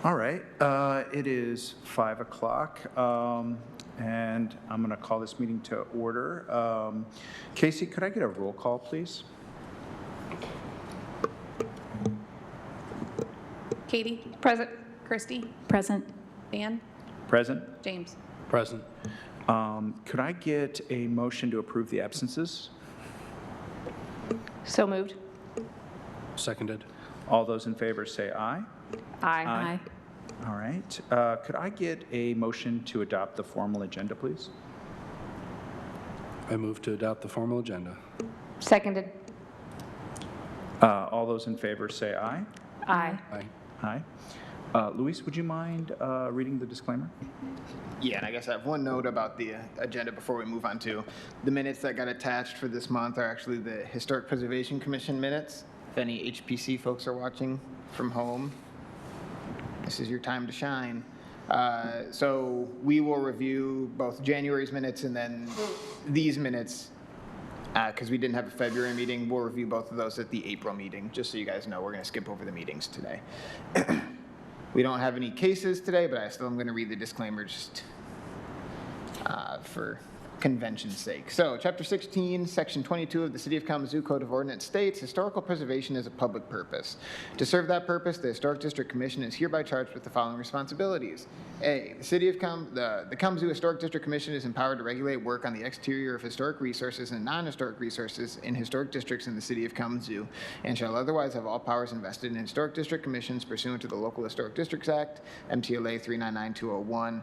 All right, it is 5 o'clock, and I'm going to call this meeting to order. Casey, could I get a roll call, please? Katie? Present. Christy? Present. Dan? Present. James? Present. Could I get a motion to approve the absences? So moved. Seconded. All those in favor say aye. Aye. All right. Could I get a motion to adopt the formal agenda, please? I move to adopt the formal agenda. Seconded. All those in favor say aye. Aye. Aye. Aye. Luis, would you mind reading the disclaimer? Yeah, and I guess I have one note about the agenda before we move on to the minutes that got attached for this month are actually the Historic Preservation Commission minutes. If any HPC folks are watching from home, this is your time to shine. So we will review both January's minutes and then these minutes because we didn't have a February meeting. We'll review both of those at the April meeting, just so you guys know we're going to skip over the meetings today. We don't have any cases today, but I still am going to read the disclaimer just for convention's sake. So, Chapter 16, Section 22 of the City of Kalamazoo Code of Ordinance states, historical preservation is a public purpose. To serve that purpose, the Historic District Commission is hereby charged with the following responsibilities. A, the Kalamazoo Historic District Commission is empowered to regulate work on the exterior of historic resources and non-historic resources in historic districts in the City of Kalamazoo, and shall otherwise have all powers invested in historic district commissions pursuant to the Local Historic Districts Act, MTLA 399201,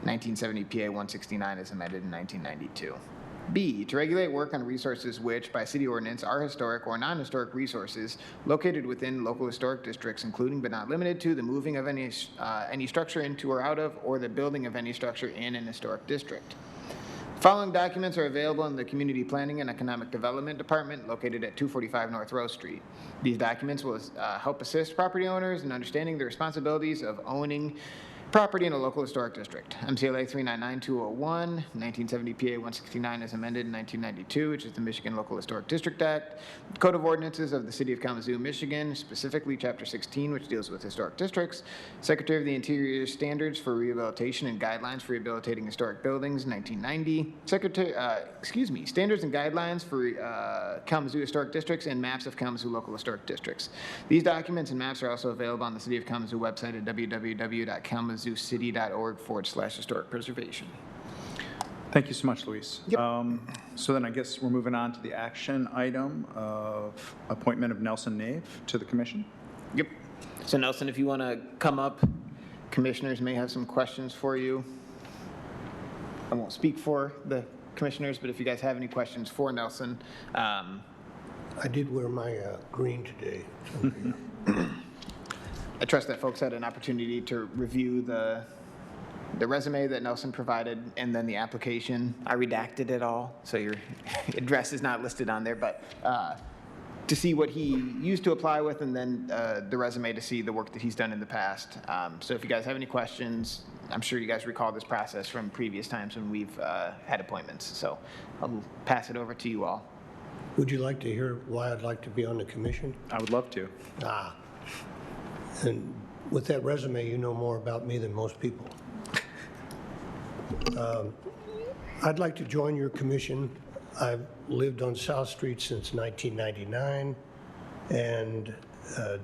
1970 PA 169 as amended in 1992. B, to regulate work on resources which, by city ordinance, are historic or non-historic resources located within local historic districts, including but not limited to the moving of any structure into or out of, or the building of any structure in an historic district. The following documents are available in the Community Planning and Economic Development Department located at 245 North Rose Street. These documents will help assist property owners in understanding the responsibilities of owning property in a local historic district. MCLA 399201, 1970 PA 169 as amended in 1992, which is the Michigan Local Historic District Act. Code of Ordinances of the City of Kalamazoo, Michigan, specifically Chapter 16, which deals with historic districts. Secretary of the Interior Standards for Rehabilitation and Guidelines for Rehabilitating Historic Buildings, 1990. Standards and Guidelines for Kalamazoo Historic Districts and Maps of Kalamazoo Local Historic Districts. These documents and maps are also available on the City of Kalamazoo website at www.kalamazooCity.org/historic preservation. Thank you so much, Luis. Yep. So then I guess we're moving on to the action item of appointment of Nelson Nave to the commission. Yep. So Nelson, if you want to come up, commissioners may have some questions for you. I won't speak for the commissioners, but if you guys have any questions for Nelson. I did wear my green today. I trust that folks had an opportunity to review the resume that Nelson provided and then the application. I redacted it all, so your address is not listed on there, but to see what he used to apply with and then the resume to see the work that he's done in the past. So if you guys have any questions, I'm sure you guys recall this process from previous times when we've had appointments. So I'll pass it over to you all. Would you like to hear why I'd like to be on the commission? I would love to. And with that resume, you know more about me than most people. I'd like to join your commission. I've lived on South Street since 1999 and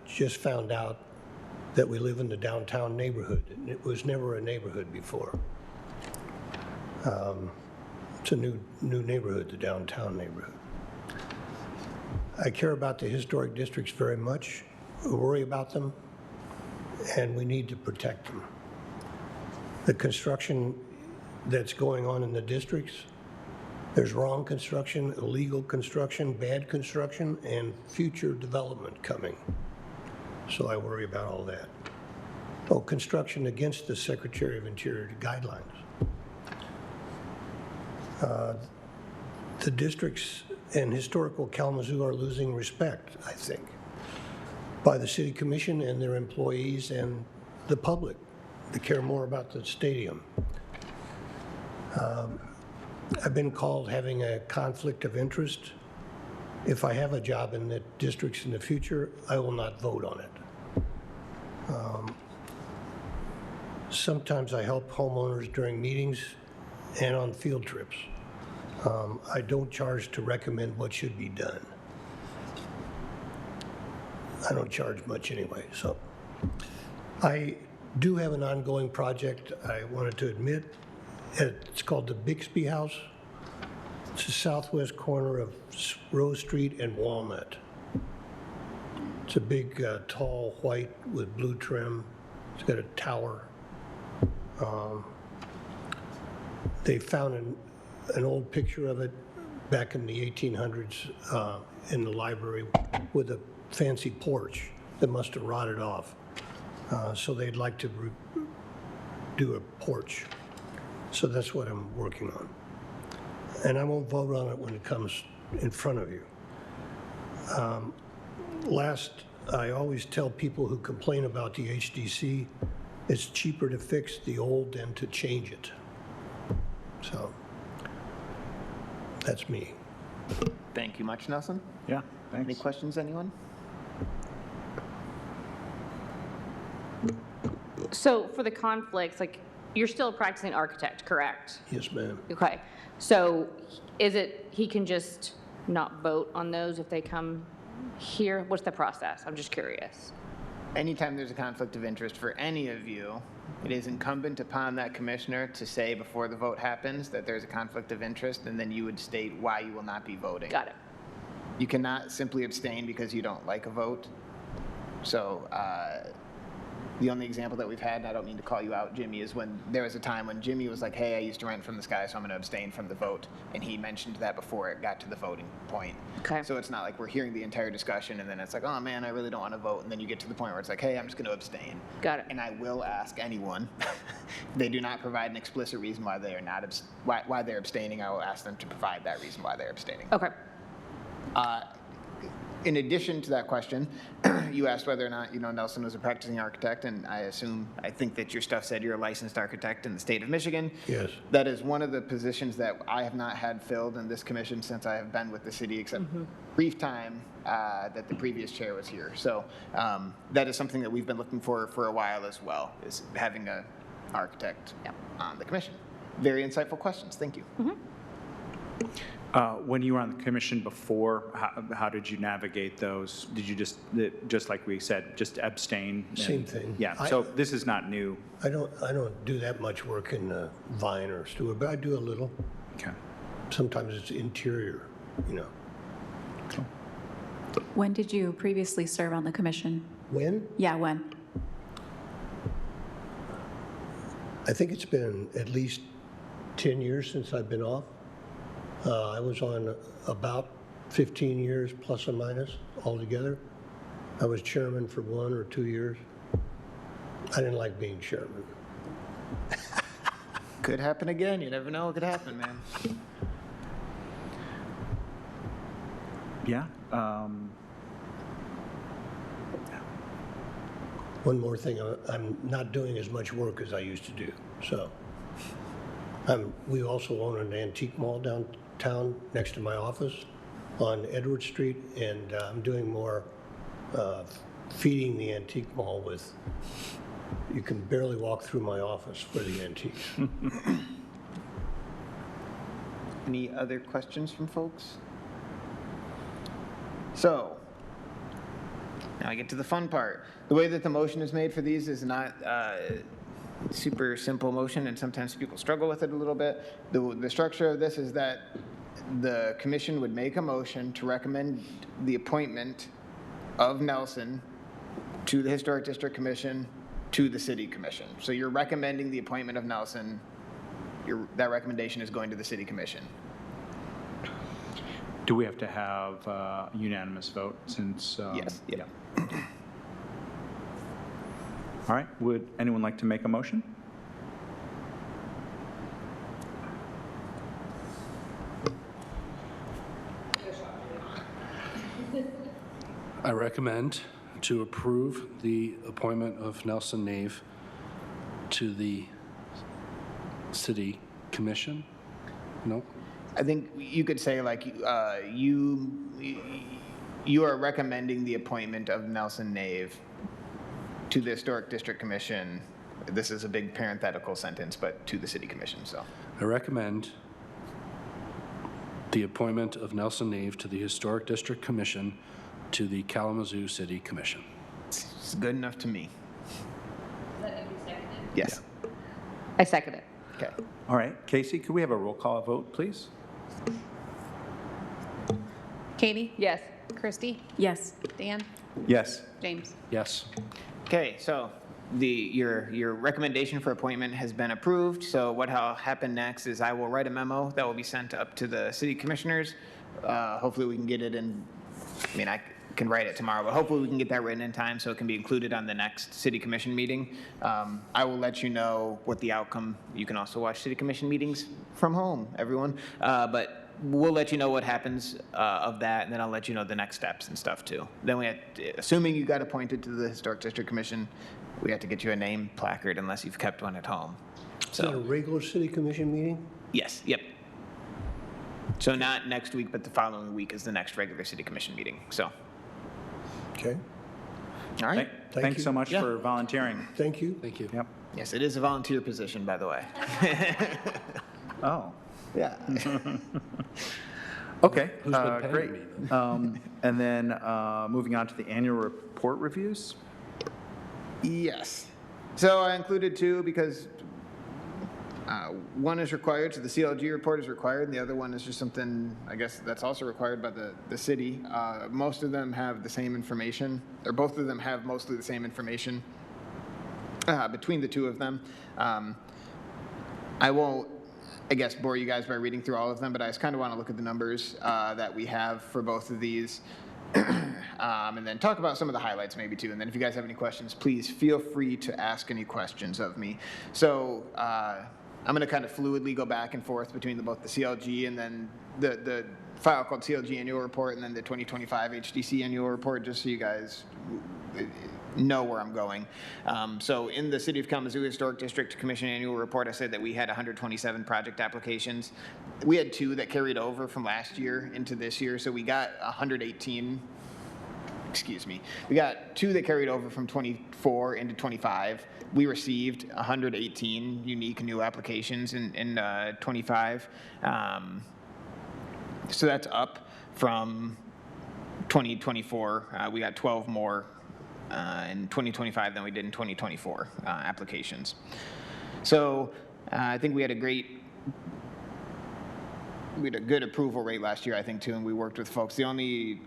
just found out that we live in the downtown neighborhood. It was never a neighborhood before. It's a new neighborhood, the downtown neighborhood. I care about the historic districts very much. I worry about them, and we need to protect them. The construction that's going on in the districts, there's wrong construction, illegal construction, bad construction, and future development coming. So I worry about all that. Oh, construction against the Secretary of Interior guidelines. The districts and historical Kalamazoo are losing respect, I think, by the City Commission and their employees and the public. They care more about the stadium. I've been called having a conflict of interest. If I have a job in the districts in the future, I will not vote on it. Sometimes I help homeowners during meetings and on field trips. I don't charge to recommend what should be done. I don't charge much anyway, so. I do have an ongoing project I wanted to admit. It's called the Bixby House. It's the southwest corner of Rose Street and Walnut. It's a big, tall, white with blue trim. It's got a tower. They found an old picture of it back in the 1800s in the library with a fancy porch that must have rotted off. So they'd like to do a porch. So that's what I'm working on. And I won't vote on it when it comes in front of you. I always tell people who complain about the HDC, it's cheaper to fix the old than to change it. So that's me. Thank you much, Nelson. Yeah, Any thanks. questions, anyone? So for the conflicts, like, you're still a practicing architect, correct? Yes, ma'am. Okay. So is it, he can just not vote on those if they come here? What's the process? I'm just curious. Anytime there's a conflict of interest for any of you, it is incumbent upon that commissioner to say before the vote happens that there's a conflict of interest, and then you would state why you will not be voting. Got it. You cannot simply abstain because you don't like a vote. So the only example that we've had, and I don't mean to call you out, Jimmy, is when there was a time when Jimmy was like, hey, I used to rent from this guy, so I'm going to abstain from the vote. And he mentioned that before it got to the voting point. Okay. So it's not like we're hearing the entire discussion and then it's like, oh man, I really don't want to vote. And then you get to the point where it's like, hey, I'm just going to abstain. Got it. And I will ask anyone, they do not provide an explicit reason why they are not why they're abstaining. I will ask them to provide that reason why they're abstaining. Okay. In addition to that question, you asked whether or not, Nelson was a practicing architect, and I think that your stuff said you're a licensed architect in the state of Michigan. Yes. That is one of the positions that I have not had filled in this commission since I have been with the city, except brief time that the previous chair was here. So that is something that we've been looking for a while as well, is having an architect on the commission. Very insightful questions. Thank you. When you were on the commission before, how did you navigate those? Did you just like we said, just abstain? Same thing. Yeah, so this is not new. I don't do that much work in Vine or Stewart, but I do a little. Okay. Sometimes it's interior, When did you previously serve on the commission? When? Yeah, when? I think it's been at least 10 years since I've been off. I was on about 15 years, plus or minus, altogether. I was chairman for 1 or 2 years. I didn't like being chairman. Could happen again. You never know what could happen, man. Yeah. One more thing, I'm not doing as much work as I used to do, so. We also own an antique mall downtown next to my office on Edward Street, and I'm doing more feeding the antique mall with, you can barely walk through my office for the antiques. Any other questions from folks? So, now I get to the fun part. The way that the motion is made for these is not super simple motion, and sometimes people struggle with it a little bit. The structure of this is that the commission would make a motion to recommend the appointment of Nelson to the Historic District Commission to the City Commission. So you're recommending the appointment of Nelson. That recommendation is going to the City Commission. Do we have to have a unanimous vote since? Yes. Yeah. All right, would anyone like to make a motion? I recommend to approve the appointment of Nelson Nave to the City Commission. No? I think you could say like you are recommending the appointment of Nelson Nave to the Historic District Commission this is a big parenthetical sentence, but to the city commission, so. I recommend the appointment of Nelson Nave to the Historic District Commission to the Kalamazoo City Commission. It's good enough to me. Yes. I second it. Okay. All right, Casey, could we have a roll call vote, please? Katie? Yes. Christie? Yes. Dan? Yes. James? Yes. Okay, so your recommendation for appointment has been approved. So what will happen next is I will write a memo that will be sent up to the city commissioners. Hopefully we can get it in, I mean, I can write it tomorrow, but hopefully we can get that written in time so it can be included on the next city commission meeting. I will let you know what the outcome, you can also watch city commission meetings from home, everyone. But we'll let you know what happens of that, and then I'll let you know the next steps and stuff too. Then we have, assuming you got appointed to the Historic District Commission, we have to get you a name placard unless you've kept one at home. Is that a So, regular city commission meeting? yes, yep. So not next week, but the following week is the next regular city commission meeting, so. Okay, All right. Thanks you. so much Yeah. for volunteering. thank you. Thank you. Yep. Yes, it is a volunteer position, by the way. Oh, Yeah. okay, Who's been paying great. me And then moving on to the annual report reviews. Yes. So I included two because one is required, so the CLG report is required, and the other one is just something, I guess, that's also required by the city. Most of them have the same information, or both of them have mostly the same information between the two of them. I won't, I guess, bore you guys by reading through all of them, but I just kind of want to look at the numbers that we have for both of these. And then talk about some of the highlights maybe too. And then if you guys have any questions, please feel free to ask any questions of me. So I'm going to kind of fluidly go back and forth between both the CLG and then the file called CLG Annual Report and then the 2025 HDC Annual Report, just so you guys know where I'm going. So in the City of Kalamazoo Historic District Commission Annual Report, I said that we had 127 project applications. We had 2 that carried over from last year into this year, so we got 118. Excuse me. We got 2 that carried over from 24 into 25. We received 118 unique new applications in 25. So that's up from 2024. We got 12 more in 2025 than we did in 2024 applications. So I think we had a good approval rate last year, I think, too, and we worked with folks. The only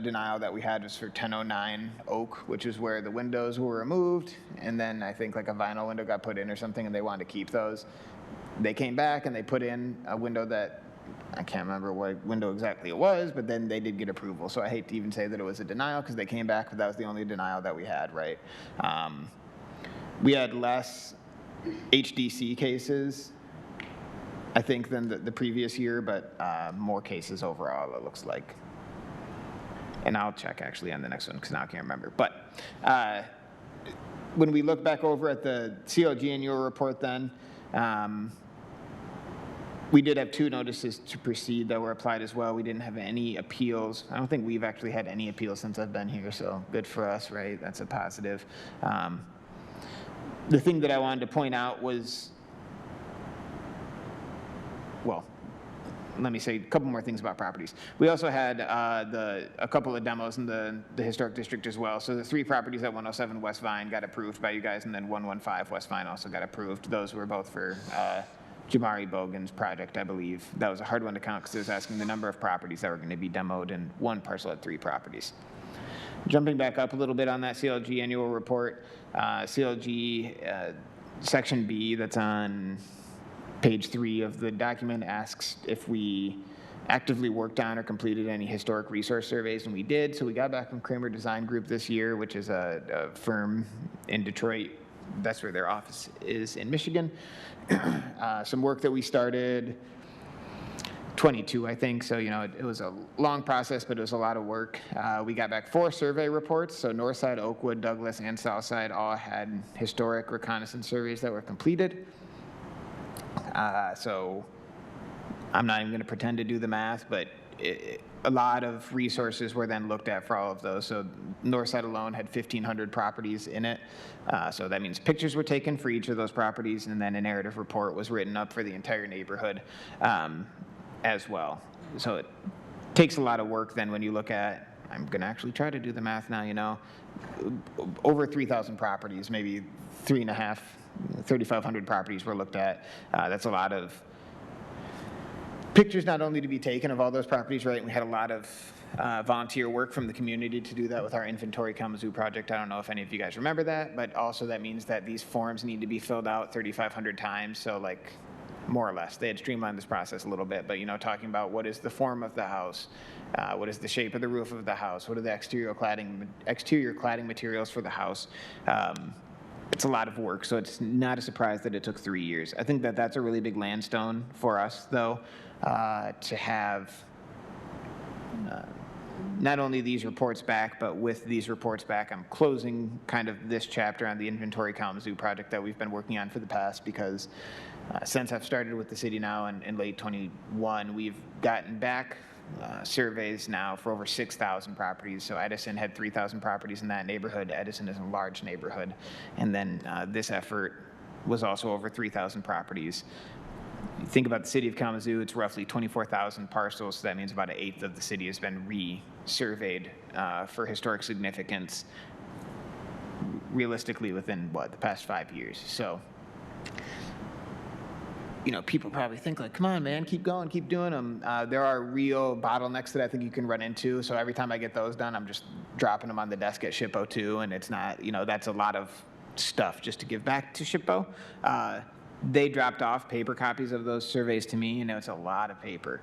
denial that we had was for 1009 Oak, which is where the windows were removed, and then I think like a vinyl window got put in or something, and they wanted to keep those. They came back and they put in a window that, I can't remember what window exactly it was, but then they did get approval. So I hate to even say that it was a denial because they came back, but that was the only denial that we had, right? We had less HDC cases, I think, than the previous year, but more cases overall, it looks like. And I'll check actually on the next one because now I can't remember. But when we look back over at the CLG annual report then, we did have 2 notices to proceed that were applied as well. We didn't have any appeals. I don't think we've actually had any appeals since I've been here, so good for us, right? That's a positive. The thing that I wanted to point out was, well, let me say a couple more things about properties. We also had a couple of demos in the historic district as well. So the 3 properties at 107 West Vine got approved by you guys, and then 115 West Vine also got approved. Those were both for Jamari Bogan's project, I believe. That was a hard one to count because it was asking the number of properties that were going to be demoed, and one parcel had 3 properties. Jumping back up a little bit on that CLG annual report, CLG section B that's on page 3 of the document asks if we actively worked on or completed any historic resource surveys, and we did. So we got back from Kramer Design Group this year, which is a firm in Detroit. That's where their office is in Michigan. Some work that we started 22, I think. So, you know, it was a long process, but it was a lot of work. We got back 4 survey reports. So Northside, Oakwood, Douglas, and Southside all had historic reconnaissance surveys that were completed. So I'm not even going to pretend to do the math, but a lot of resources were then looked at for all of those. So Northside alone had 1,500 properties in it. So that means pictures were taken for each of those properties, and then a narrative report was written up for the entire neighborhood as well. So it takes a lot of work then when you look at, I'm going to actually try to do the math now, you know, over 3,000 properties, maybe 3,500 properties were looked at. That's a lot of pictures not only to be taken of all those properties, right? We had a lot of volunteer work from the community to do that with our Inventory Kalamazoo project. I don't know if any of you guys remember that, but also that means that these forms need to be filled out 3,500 times. So like more or less, they had streamlined this process a little bit, but you know, talking about what is the form of the house, what is the shape of the roof of the house, what are the exterior cladding materials for the house. It's a lot of work, so it's not a surprise that it took 3 years. I think that that's a really big landstone for us, though, to have not only these reports back, but with these reports back, I'm closing kind of this chapter on the Inventory Kalamazoo project that we've been working on for the past, because since I've started with the city now in late 21, we've gotten back surveys now for over 6,000 properties. So Edison had 3,000 properties in that neighborhood. Edison is a large neighborhood. And then this effort was also over 3,000 properties. You think about the city of Kalamazoo, it's roughly 24,000 parcels. So that means about 1/8 of the city has been re-surveyed for historic significance realistically within, what, the past 5 years. So, you know, people probably think like, come on, man, keep going, keep doing them. There are real bottlenecks that I think you can run into. So every time I get those done, I'm just dropping them on the desk at SHPO too. And it's not, you know, that's a lot of stuff just to give back to SHPO. They dropped off paper copies of those surveys to me. You know, it's a lot of paper.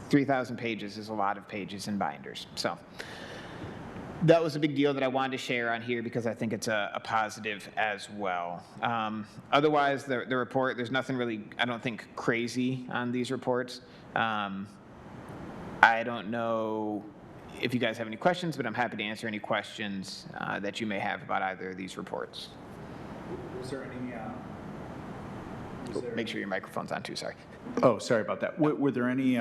3,000 pages is a lot of pages in binders. So that was a big deal that I wanted to share on here because I think it's a positive as well. Otherwise, the report, there's nothing really, I don't think, crazy on these reports. I don't know if you guys have any questions, but I'm happy to answer any questions that you may have about either of these reports. Was there any? Make sure your microphone's on too, sorry. Oh, sorry about that. Were there any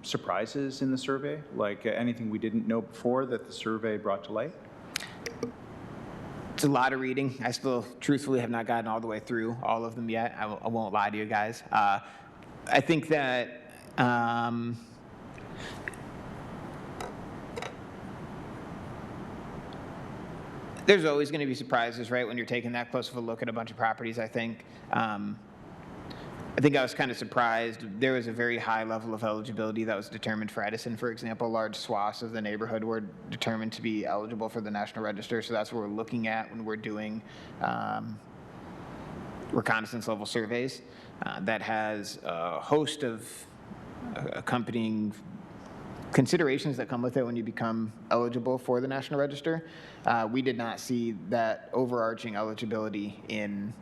surprises in the survey? Like anything we didn't know before that the survey brought to light? It's a lot of reading. I still truthfully have not gotten all the way through all of them yet. I won't lie to you guys. I think that there's always going to be surprises, right, when you're taking that close of a look at a bunch of properties, I think. I think I was kind of surprised. There was a very high level of eligibility that was determined for Edison, for example. Large swaths of the neighborhood were determined to be eligible for the National Register, so that's what we're looking at when we're doing reconnaissance level surveys. That has a host of accompanying considerations that come with it when you become eligible for the National Register. We did not see that overarching eligibility in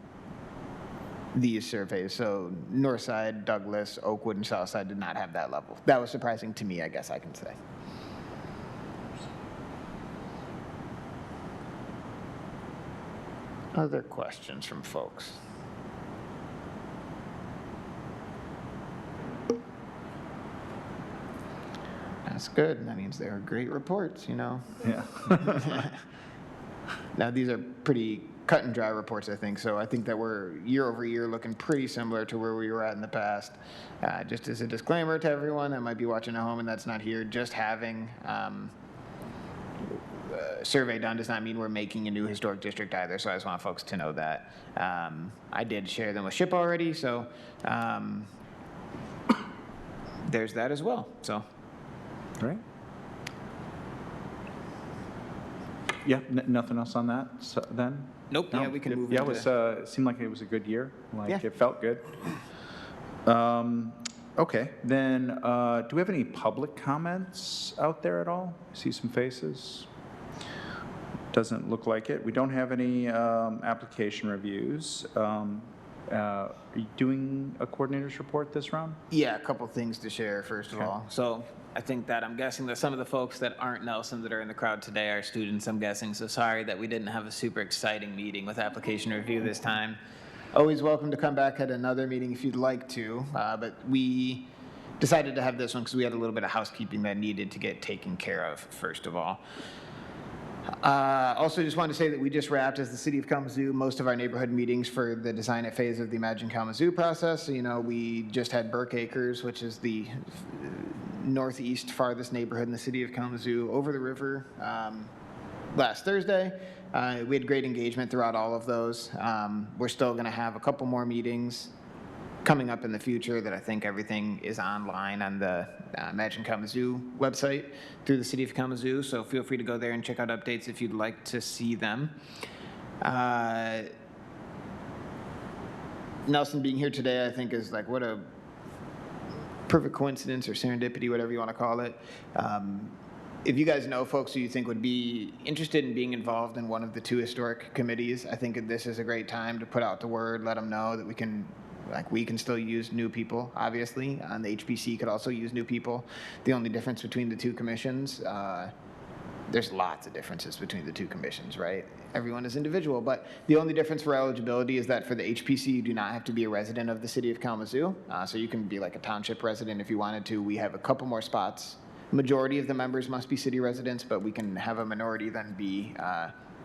these surveys. So Northside, Douglas, Oakwood, and Southside did not have that level. That was surprising to me, I guess I can say. Other questions from folks? That's good. That means they are great reports, you know. Yeah. Now, these are pretty cut and dry reports, I think. So I think that we're year over year looking pretty similar to where we were at in the past. Just as a disclaimer to everyone that might be watching at home and that's not here, just having a survey done does not mean we're making a new historic district either. So I just want folks to know that. I did share them with SHPO already, so there's that as well. So. Right. Yeah, nothing else on that then? Nope. No, Yeah, we can move Yeah, into... it seemed like it was a good year. Like, Yeah. it felt good. Okay, then, do we have any public comments out there at all? See some faces? Doesn't look like it. We don't have any application reviews. Are you doing a coordinator's report this round? Yeah, a couple things to share, first of all. So I think that I'm guessing that some of the folks that aren't Nelson that are in the crowd today are students, I'm guessing. So sorry that we didn't have a super exciting meeting with application review this time. Always welcome to come back at another meeting if you'd like to. But we decided to have this one because we had a little bit of housekeeping that needed to get taken care of, first of all. Also, just wanted to say that we just wrapped, as the City of Kalamazoo, most of our neighborhood meetings for the Design It phase of the Imagine Kalamazoo process. So, we just had Burke Acres, which is the northeast farthest neighborhood in the City of Kalamazoo, over the river, last Thursday. We had great engagement throughout all of those. We're still going to have a couple more meetings coming up in the future that I think everything is online on the Imagine Kalamazoo website through the City of Kalamazoo, so feel free to go there and check out updates if you'd like to see them. Nelson being here today, I think, is like, what a perfect coincidence or serendipity, whatever you want to call it. If you guys know folks who you think would be interested in being involved in one of the 2 historic committees, I think this is a great time to put out the word, let them know that we can still use new people, obviously, and the HPC could also use new people. The only difference between the 2 commissions, there's lots of differences between the 2 commissions, right? Everyone is individual, but the only difference for eligibility is that for the HPC, you do not have to be a resident of the City of Kalamazoo, so you can be like a township resident if you wanted to. We have a couple more spots. Majority of the members must be city residents, but we can have a minority then be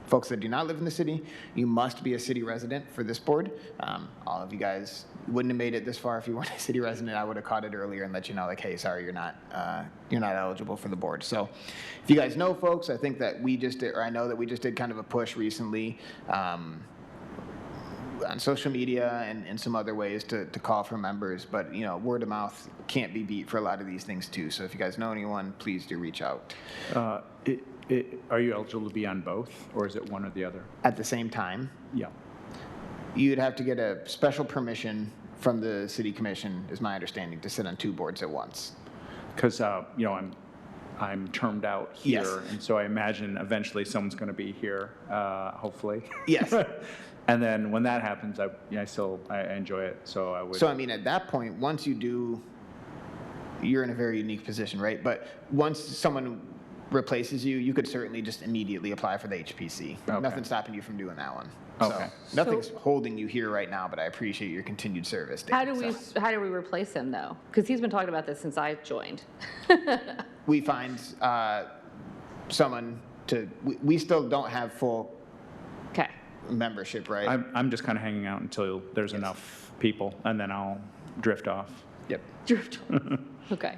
folks that do not live in the city. You must be a city resident for this board. All of you guys wouldn't have made it this far if you weren't a city resident. I would have caught it earlier and let you know, like, hey, sorry, you're not eligible for the board. So if you guys know folks, I think that we just did, or I know that we just did kind of a push recently on social media and some other ways to call for members, but word of mouth can't be beat for a lot of these things too. So if you guys know anyone, please do reach out. Are you eligible to be on both, or is it one or the other? At the same time, Yeah. you'd have to get a special permission from the city commission, is my understanding, to sit on 2 boards at once. Because, I'm termed out here, Yes. and so I imagine eventually someone's going to be here, hopefully. Yes. And then when that happens, I enjoy it, so I would. So I mean, at that point, once you do, you're in a very unique position, right? But once someone replaces you, you could certainly just immediately apply for the HPC. Okay. Nothing's stopping you from doing that one. Okay. So nothing's holding you here right now, but I appreciate your continued service, Dave. How do we replace him, though? Because he's been talking about this since I joined. We find someone to, we still don't have full Okay. membership, right? I'm just kind of hanging out until there's enough people, and then I'll drift off. Yep. Drift. Okay.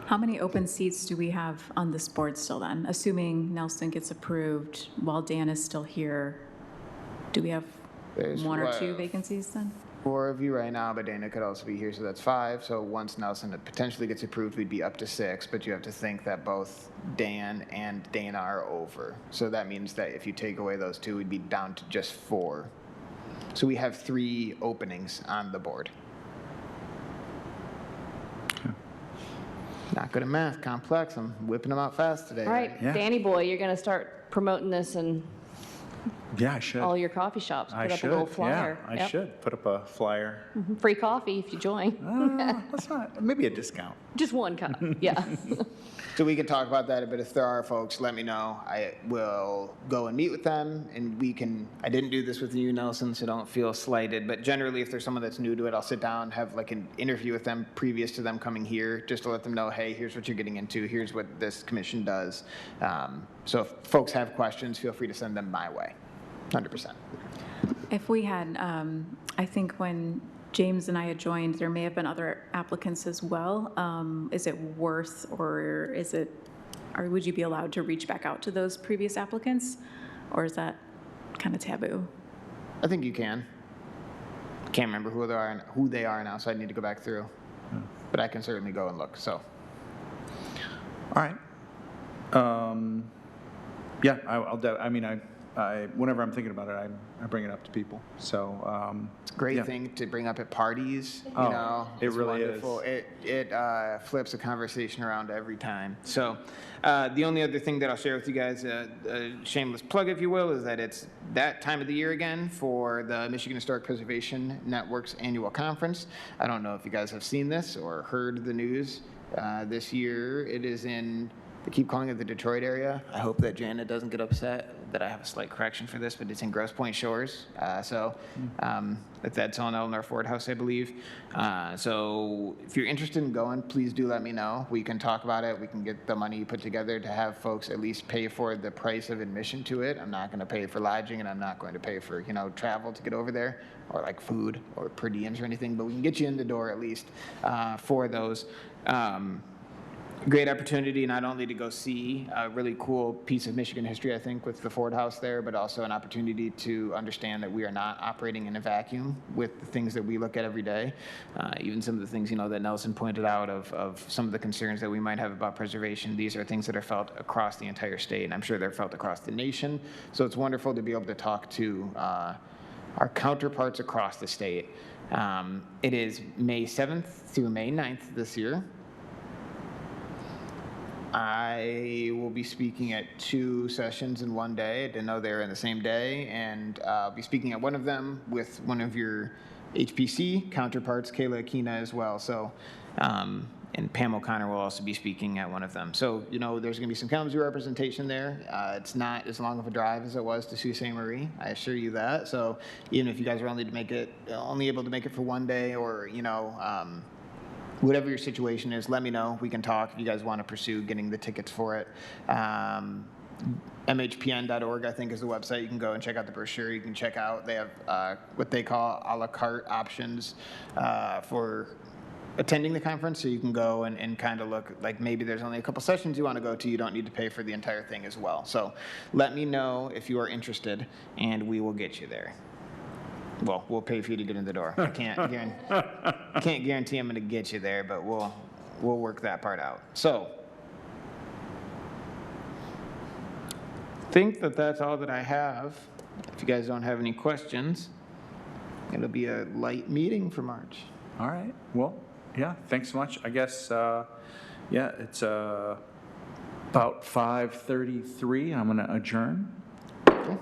How many open seats do we have on this board still then? Assuming Nelson gets approved while Dan is still here, do we have There's 1 or 2 vacancies then? 4 of you right now, but Dana could also be here, so that's 5. So once Nelson potentially gets approved, we'd be up to 6, but you have to think that both Dan and Dana are over. So that means that if you take away those 2, we'd be down to just 4. So we have 3 openings on the board. Not good at math, complex. I'm whipping them out fast today. All right, Yeah. Danny boy, you're going to start promoting this in Yeah, I should. all your coffee shops. I Put up should. a little flyer. Yeah, I Yep. should put up a flyer. Free coffee if you join. That's not, maybe a discount. Just 1 cup. Yeah. So we can talk about that, but if there are folks, let me know. I will go and meet with them, and we can, I didn't do this with you, Nelson, so don't feel slighted, but generally if there's someone that's new to it, I'll sit down, have like an interview with them previous to them coming here, just to let them know, hey, here's what you're getting into, here's what this commission does. So if folks have questions, feel free to send them my way, 100%. If we had, I think when James and I had joined, there may have been other applicants as well. Is it worth, or would you be allowed to reach back out to those previous applicants? Or is that kind of taboo? I think you can. Can't remember who they are now, so I need to go back through. But I can certainly go and look, so. All right. Yeah, whenever I'm thinking about it, I bring it up to people. So It's a great yeah. thing to bring up at parties, you Oh, know. it It's really wonderful. It flips a conversation around every time. So the only other thing that I'll share with you guys, a shameless plug, if you will, is that it's that time of the year again for the Michigan Historic Preservation Network's annual conference. I don't know if you guys have seen this or heard the news. This year it is in They keep calling it the Detroit area. I hope that Janet doesn't get upset that I have a slight correction for this, but it's in Grosse Pointe Shores. That's on Eleanor Ford House, I believe. So if you're interested in going, please do let me know. We can talk about it. We can get the money put together to have folks at least pay for the price of admission to it. I'm not going to pay for lodging, and I'm not going to pay for, travel to get over there, or like food or per diems or anything, but we can get you in the door at least for those. Great opportunity not only to go see a really cool piece of Michigan history, I think, with the Ford House there, but also an opportunity to understand that we are not operating in a vacuum with the things that we look at every day. Even some of the things, that Nelson pointed out of some of the concerns that we might have about preservation. These are things that are felt across the entire state, and I'm sure they're felt across the nation. So it's wonderful to be able to talk to our counterparts across the state. It is May 7th through May 9th this year. I will be speaking at 2 sessions in one day. I didn't know they were in the same day, and I'll be speaking at one of them with one of your HPC counterparts, Kayla Akina, as well. So, and Pam O'Connor will also be speaking at one of them. So, there's going to be some Kalamazoo representation there. It's not as long of a drive as it was to Sault Ste. Marie, I assure you that. So, even if you guys are only able to make it for one day, or whatever your situation is, let me know. We can talk if you guys want to pursue getting the tickets for it. MHPN.org, I think, is the website. You can go and check out the brochure. You can check out, they have what they call a la carte options for attending the conference. So you can go and kind of look, like maybe there's only a couple sessions you want to go to. You don't need to pay for the entire thing as well. So let me know if you are interested, and we will get you there. Well, we'll pay for you to get in the door. I can't guarantee I'm going to get you there, but we'll work that part out. So, I think that's all that I have. If you guys don't have any questions, it'll be a light meeting for March. All right. Well, yeah, thanks so much. I guess, it's about 5:33. I'm going to adjourn. Okay.